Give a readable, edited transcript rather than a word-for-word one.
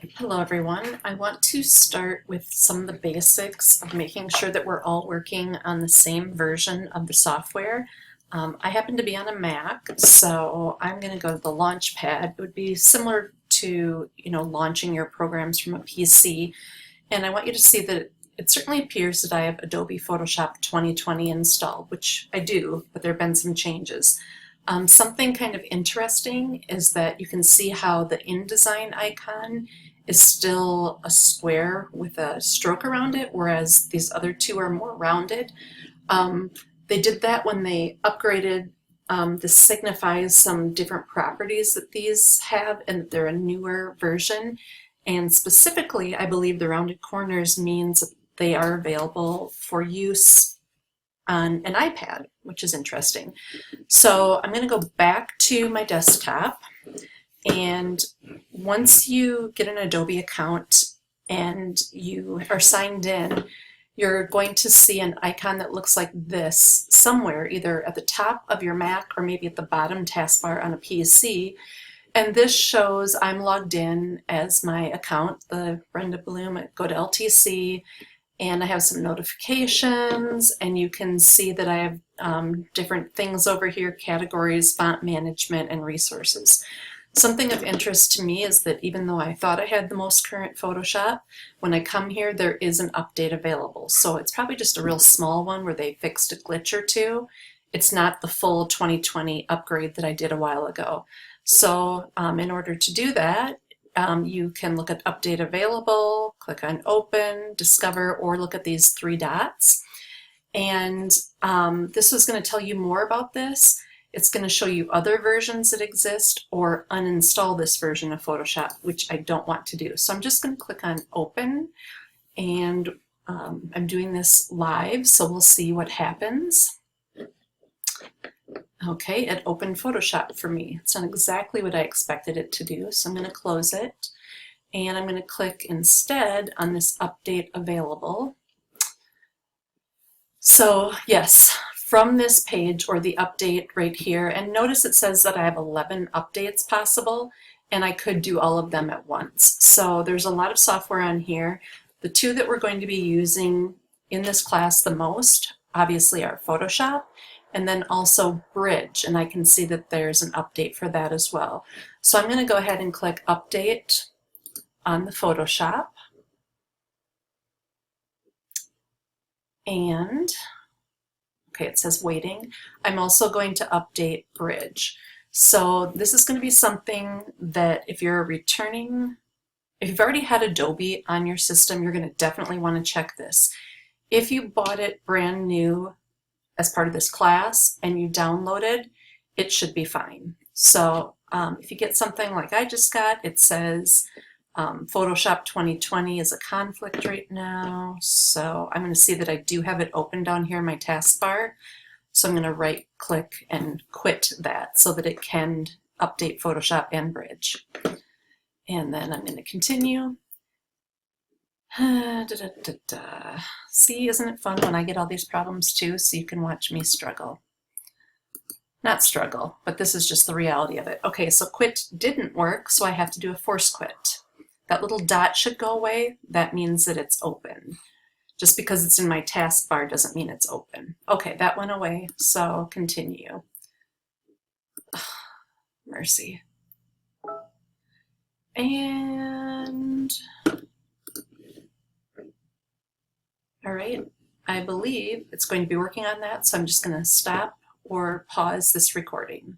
Hello everyone. I want to start with some of the basics of making sure that we're all working on the same version of the software. I happen to be on a Mac, so I'm going to go to the Launchpad. It would be similar to, launching your programs from a PC. And I want you to see that it certainly appears that I have Adobe Photoshop 2020 installed, which I do, but there have been some changes. Something kind of interesting is that you can see how the InDesign icon is still a square with a stroke around it, whereas these other two are more rounded. They did that when they upgraded. This signifies some different properties that these have, and they're a newer version. And specifically, I believe the rounded corners means that they are available for use on an iPad, which is interesting. So I'm going to go back to my desktop, and once you get an Adobe account and you are signed in, you're going to see an icon that looks like this somewhere, either at the top of your Mac or maybe at the bottom taskbar on a PC. And this shows I'm logged in as my account, the Brenda Bloom at GoToLTC, and I have some notifications, and you can see that I have different things over here: categories, font management, and resources. Something of interest to me is that even though I thought I had the most current Photoshop, when I come here there is an update available. So it's probably just a real small one where they fixed a glitch or two. It's not the full 2020 upgrade that I did a while ago. So in order to do that, you can look at Update Available, click on Open, Discover, or look at these three dots. And this is going to tell you more about this. It's going to show you other versions that exist, or uninstall this version of Photoshop, which I don't want to do. So I'm just going to click on Open, and I'm doing this live, so we'll see what happens. Okay, it opened Photoshop for me. It's not exactly what I expected it to do, so I'm going to close it, and I'm going to click instead on this Update Available. So yes, from this page, or the update right here, and notice it says that I have 11 updates possible, and I could do all of them at once. So there's a lot of software on here. The two that we're going to be using in this class the most, obviously, are Photoshop, and then also Bridge, and I can see that there's an update for that as well. So I'm going to go ahead and click Update on the Photoshop, and okay, it says waiting. I'm also going to update Bridge. So this is going to be something that if you're returning, if you've already had Adobe on your system, you're going to definitely want to check this. If you bought it brand new as part of this class and you downloaded, it should be fine. So if you get something like I just got, it says Photoshop 2020 is a conflict right now. So I'm going to see that I do have it open down here in my taskbar. So I'm going to right click and quit that so that it can update Photoshop and Bridge. And then I'm going to continue. See, isn't it fun when I get all these problems too, so you can watch me struggle? Not struggle, but this is just the reality of it. Okay, so quit didn't work, so I have to do a force quit. That little dot should go away. That means that it's open. Just because it's in my taskbar doesn't mean it's open. Okay, that went away, so continue. Mercy. And all right, I believe it's going to be working on that, so I'm just going to stop or pause this recording.